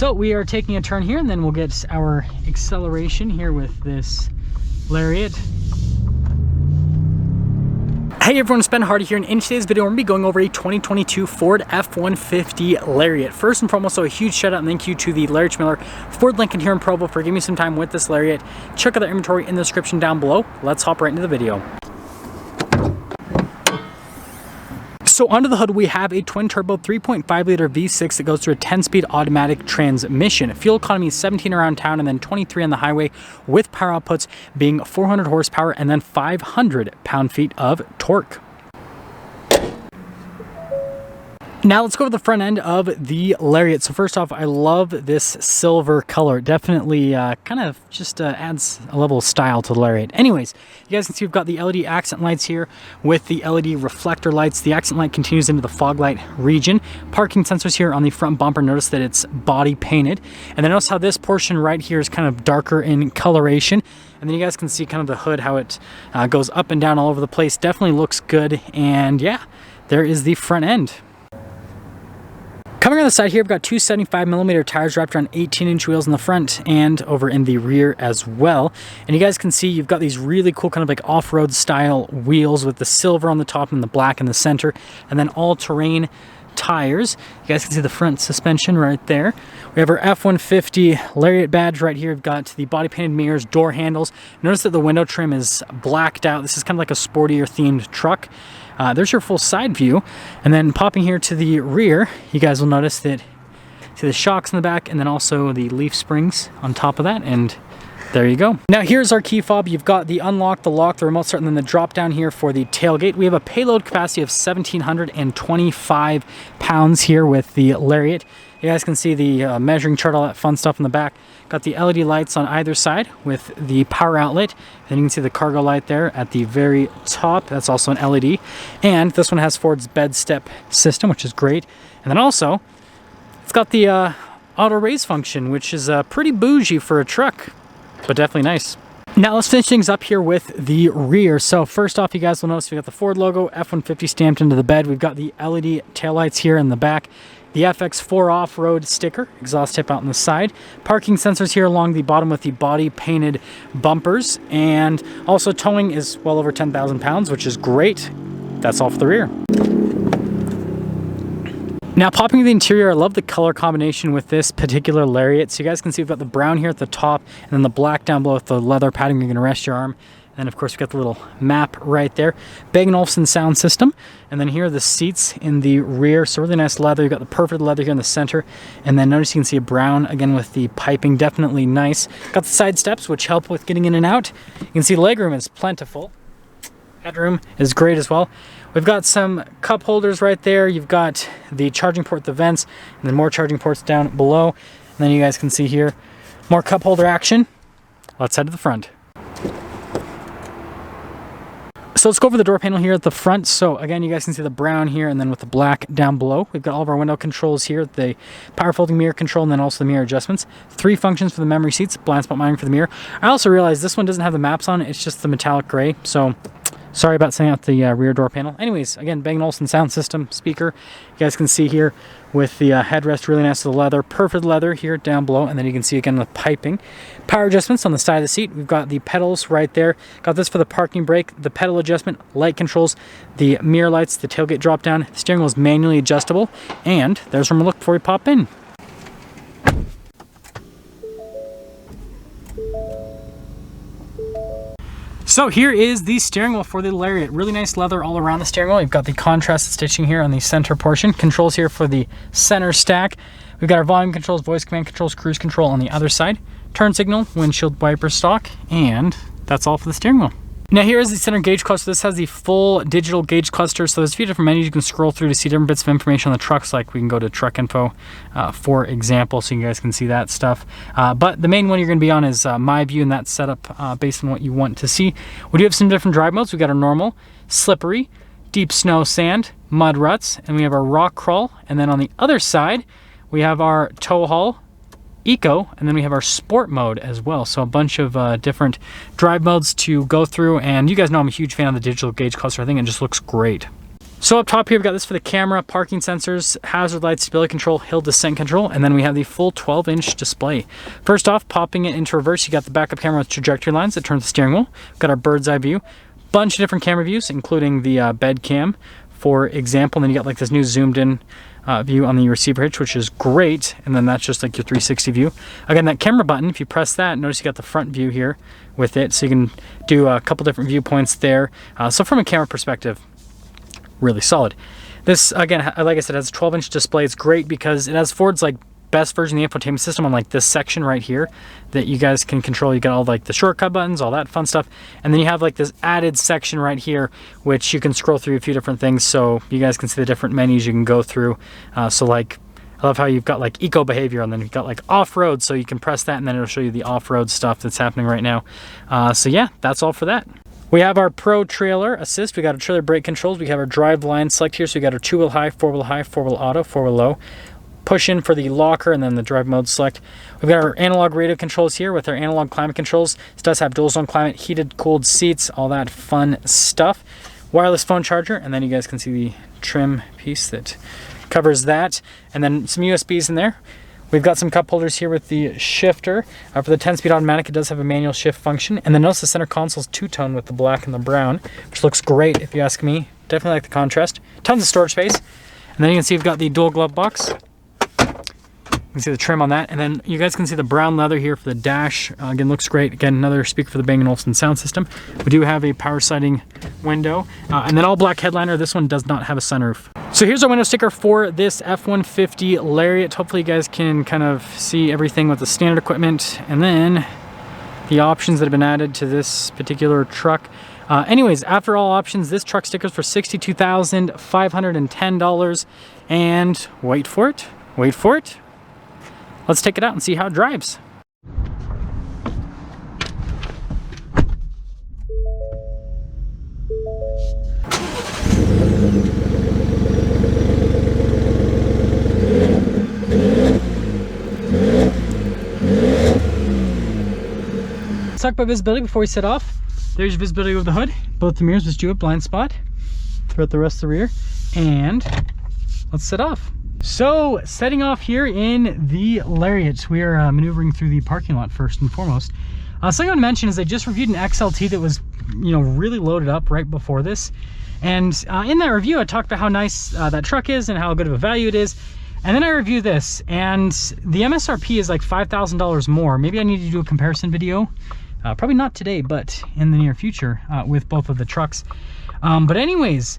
So we are taking a turn here, and then we'll get our acceleration here with this Lariat. Hey everyone, it's Ben Hardy here, and in today's video we're going to be going over a 2022 Ford F-150 Lariat. First and foremost, so a huge shout out and thank you to the Lariat Miller Ford Lincoln here in Provo for giving me some time with this Lariat. Check out the inventory in the description down below. Let's hop right into the video. So under the hood we have a twin turbo 3.5 liter V6 that goes through a 10-speed automatic transmission. Fuel economy is 17 around town and then 23 on the highway, with power outputs being 400 horsepower and then 500 pound-feet of torque. Now let's go to the front end of the Lariat. So first off, I love this silver color. It definitely kind of just adds a level of style to the Lariat. Anyways, you guys can see we've got the LED accent lights here with the LED reflector lights. The accent light continues into the fog light region. Parking sensors here on the front bumper. Notice that it's body painted. And then notice how this portion right here is kind of darker in coloration. And then you guys can see kind of the hood, how it goes up and down all over the place. Definitely looks good. And yeah, there is the front end. Coming on the side here, we've got two 75mm tires wrapped around 18-inch wheels in the front and over in the rear as well. And you guys can see you've got these really cool kind of like off-road style wheels with the silver on the top and the black in the center, and then all-terrain tires. You guys can see the front suspension right there. We have our F-150 Lariat badge right here. We've got the body painted mirrors, door handles. Notice that the window trim is blacked out. This is kind of like a sportier themed truck. There's your full side view, and then popping here to the rear, you guys will notice that see the shocks in the back and then also the leaf springs on top of that, and there you go. Now here's our key fob. You've got the unlock, the lock, the remote start, and then the drop down here for the tailgate. We have a payload capacity of 1,725 pounds here with the Lariat. You guys can see the measuring chart, all that fun stuff in the back. Got the LED lights on either side with the power outlet. Then you can see the cargo light there at the very top. That's also an LED. And this one has Ford's bed step system, which is great. And then also, it's got the auto raise function, which is pretty bougie for a truck, but definitely nice. Now let's finish things up here with the rear. So first off, you guys will notice we got the Ford logo, F-150 stamped into the bed. We've got the LED taillights here in the back. The FX4 off-road sticker, exhaust tip out on the side. Parking sensors here along the bottom with the body painted bumpers. And also towing is well over 10,000 pounds, which is great. That's all for the rear. Now popping to the interior, I love the color combination with this particular Lariat. So you guys can see we've got the brown here at the top and then the black down below with the leather padding. You're going to rest your arm. And of course, we've got the little map right there. Bang & Olufsen sound system. And then here are the seats in the rear. So really nice leather. You've got the perfect leather here in the center. And then notice you can see a brown again with the piping. Definitely nice. Got the side steps, which help with getting in and out. You can see the legroom is plentiful. Headroom is great as well. We've got some cup holders right there. You've got the charging port, the vents, and then more charging ports down below. And then you guys can see here more cup holder action. Let's head to the front. So let's go over the door panel here at the front. So again, you guys can see the brown here and then with the black down below. We've got all of our window controls here, the power folding mirror control, and then also the mirror adjustments. 3 functions for the memory seats, blind spot monitoring for the mirror. I also realized this one doesn't have the maps on it. It's just the metallic gray. So sorry about setting out the rear door panel. Anyways, again, Bang & Olufsen sound system, speaker. You guys can see here with the headrest, really nice to the leather. Perfect leather here down below. And then you can see again the piping. Power adjustments on the side of the seat. We've got the pedals right there. Got this for the parking brake, the pedal adjustment, light controls, the mirror lights, the tailgate drop down. The steering wheel is manually adjustable. And there's where we look before we pop in. So here is the steering wheel for the Lariat. Really nice leather all around the steering wheel. You've got the contrasted stitching here on the center portion. Controls here for the center stack. We've got our volume controls, voice command controls, cruise control on the other side. Turn signal, windshield wiper stock, and that's all for the steering wheel. Now here is the center gauge cluster. This has the full digital gauge cluster. So there's a few different menus you can scroll through to see different bits of information on the trucks. Like we can go to truck info, for example, so you guys can see that stuff. But the main one you're going to be on is my view, and that's set up based on what you want to see. We do have some different drive modes. We've got our normal, slippery, deep snow, sand, mud ruts, and we have our rock crawl. And then on the other side, we have our tow haul, eco, and then we have our sport mode as well. So a bunch of different drive modes to go through, and you guys know I'm a huge fan of the digital gauge cluster. I think it just looks great. So up top here, we've got this for the camera, parking sensors, hazard lights, stability control, hill descent control, and then we have the full 12-inch display. First off, popping it into reverse, you got the backup camera with trajectory lines that turns the steering wheel. We've got our bird's eye view, bunch of different camera views, including the bed cam, for example. And then you got like this new zoomed in view on the receiver hitch, which is great. And then that's just like your 360 view. Again, that camera button, if you press that, notice you got the front view here with it, so you can do a couple different viewpoints there. So from a camera perspective, really solid. This, again, like I said, has a 12-inch display. It's great because it has Ford's like best version of the infotainment system on like this section right here that you guys can control. You got all like the shortcut buttons, all that fun stuff, and then you have like this added section right here which you can scroll through a few different things, so you guys can see the different menus you can go through. So like, I love how you've got like eco behavior, and then you've got like off-road, so you can press that and then it'll show you the off-road stuff that's happening right now. So yeah, that's all for that. We have our Pro Trailer Assist. We got our trailer brake controls. We have our drive line select here. So we got our 2-wheel high, 4-wheel auto, 4-wheel low. Push in for the locker and then the drive mode select. We've got our analog radio controls here with our analog climate controls. This does have dual zone climate, heated, cooled seats, all that fun stuff. Wireless phone charger, and then you guys can see the trim piece that covers that. And then some USBs in there. We've got some cup holders here with the shifter. For the 10-speed automatic, it does have a manual shift function. And then notice the center console's two-tone with the black and the brown, which looks great if you ask me. Definitely like the contrast. Tons of storage space. And then you can see you've got the dual glove box. You can see the trim on that. And then you guys can see the brown leather here for the dash. Again, looks great. Again, another speaker for the Bang & Olufsen sound system. We do have a power sliding window. And then all black headliner. This one does not have a sunroof. So here's our window sticker for this F-150 Lariat. Hopefully you guys can kind of see everything with the standard equipment. And then the options that have been added to this particular truck. Anyways, after all options, this truck stickers for $62,510. And wait for it. Wait for it. Let's take it out and see how it drives. Let's talk about visibility before we set off. There's your visibility over the hood. Both the mirrors, which do a blind spot throughout the rest of the rear. And let's set off. So setting off here in the Lariat, we are maneuvering through the parking lot first and foremost. Something I want to mention is I just reviewed an XLT that was, really loaded up right before this. And in that review, I talked about how nice that truck is and how good of a value it is. And then I reviewed this, and the MSRP is like $5,000 more. Maybe I need to do a comparison video. Probably not today, but in the near future with both of the trucks. But anyways,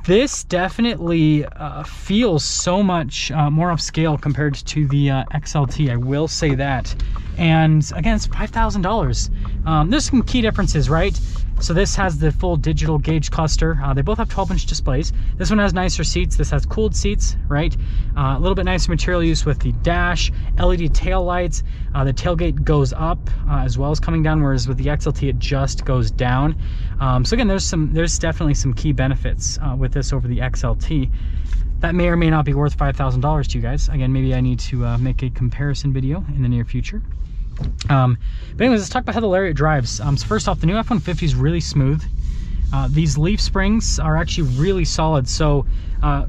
this definitely feels so much more upscale compared to the XLT. I will say that. And again, it's $5,000. There's some key differences, right? So this has the full digital gauge cluster. They both have 12-inch displays. This one has nicer seats. This has cooled seats, right? A little bit nicer material use with the dash, LED tail lights. The tailgate goes up as well as coming down, whereas with the XLT, it just goes down. So again, there's definitely some key benefits with this over the XLT. That may or may not be worth $5,000 to you guys. Again, maybe I need to make a comparison video in the near future. But anyways, let's talk about how the Lariat drives. So first off, the new F-150 is really smooth. These leaf springs are actually really solid. So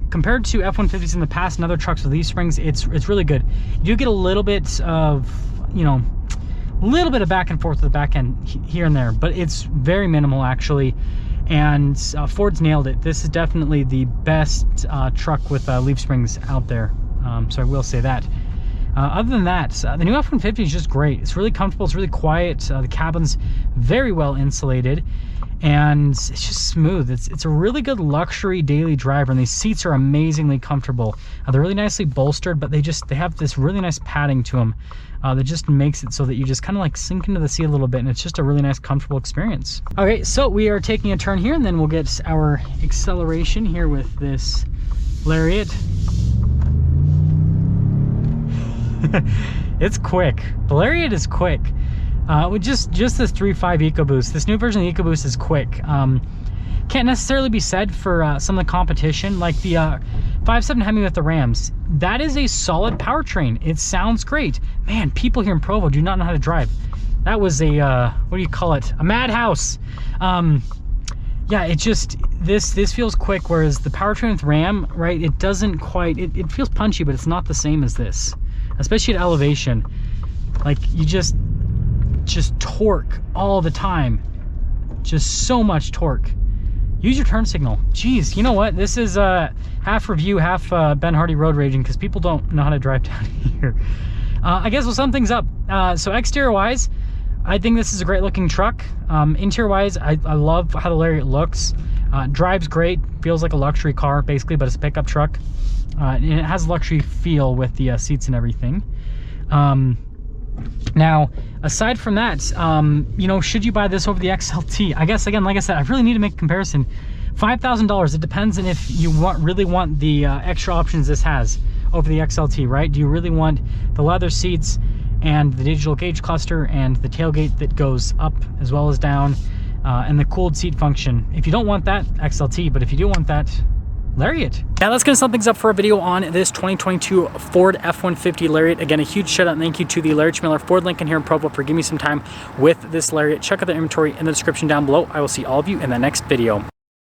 compared to F-150s in the past and other trucks with leaf springs, it's really good. You do get a little bit of, a little bit of back and forth with the back end here and there, but it's very minimal actually. And Ford's nailed it. This is definitely the best truck with leaf springs out there. So I will say that. Other than that, the new F-150 is just great. It's really comfortable. It's really quiet. The cabin's very well insulated, and it's just smooth. It's a really good luxury daily driver, and these seats are amazingly comfortable. They're really nicely bolstered, but they have this really nice padding to them that just makes it so that you just kind of like sink into the seat a little bit, and it's just a really nice, comfortable experience. Okay, so we are taking a turn here, and then we'll get our acceleration here with this Lariat. It's quick. The Lariat is quick. With just this 3.5 EcoBoost. This new version of the EcoBoost is quick. Can't necessarily be said for some of the competition, like the 5.7 Hemi with the Rams. That is a solid powertrain. It sounds great. Man, people here in Provo do not know how to drive. That was a, what do you call it? A madhouse. yeah, it just, this feels quick, whereas the powertrain with Ram, right, it doesn't quite, it feels punchy, but it's not the same as this, especially at elevation. Like, you just torque all the time, just so much torque. Use your turn signal. Jeez, you know what? This is half review, half Ben Hardy road raging, because people don't know how to drive down here. I guess we'll sum things up. So exterior wise, I think this is a great looking truck. Interior wise, I love how the Lariat looks. Drives great, feels like a luxury car basically, but it's a pickup truck. And it has a luxury feel with the seats and everything. Now, aside from that, you know, should you buy this over the XLT? I guess, again, like I said, I really need to make a comparison. $5,000, it depends on if you really want the extra options this has over the XLT, right? Do you really want the leather seats and the digital gauge cluster and the tailgate that goes up as well as down, and the cooled seat function? If you don't want that, XLT, but if you do want that, Lariat. Now that's gonna sum things up for a video on this 2022 Ford F-150 Lariat. Again, a huge shout out and thank you to the Lariat Miller Ford Lincoln here in Provo for giving me some time with this Lariat. Check out the inventory in the description down below. I will see all of you in the next video.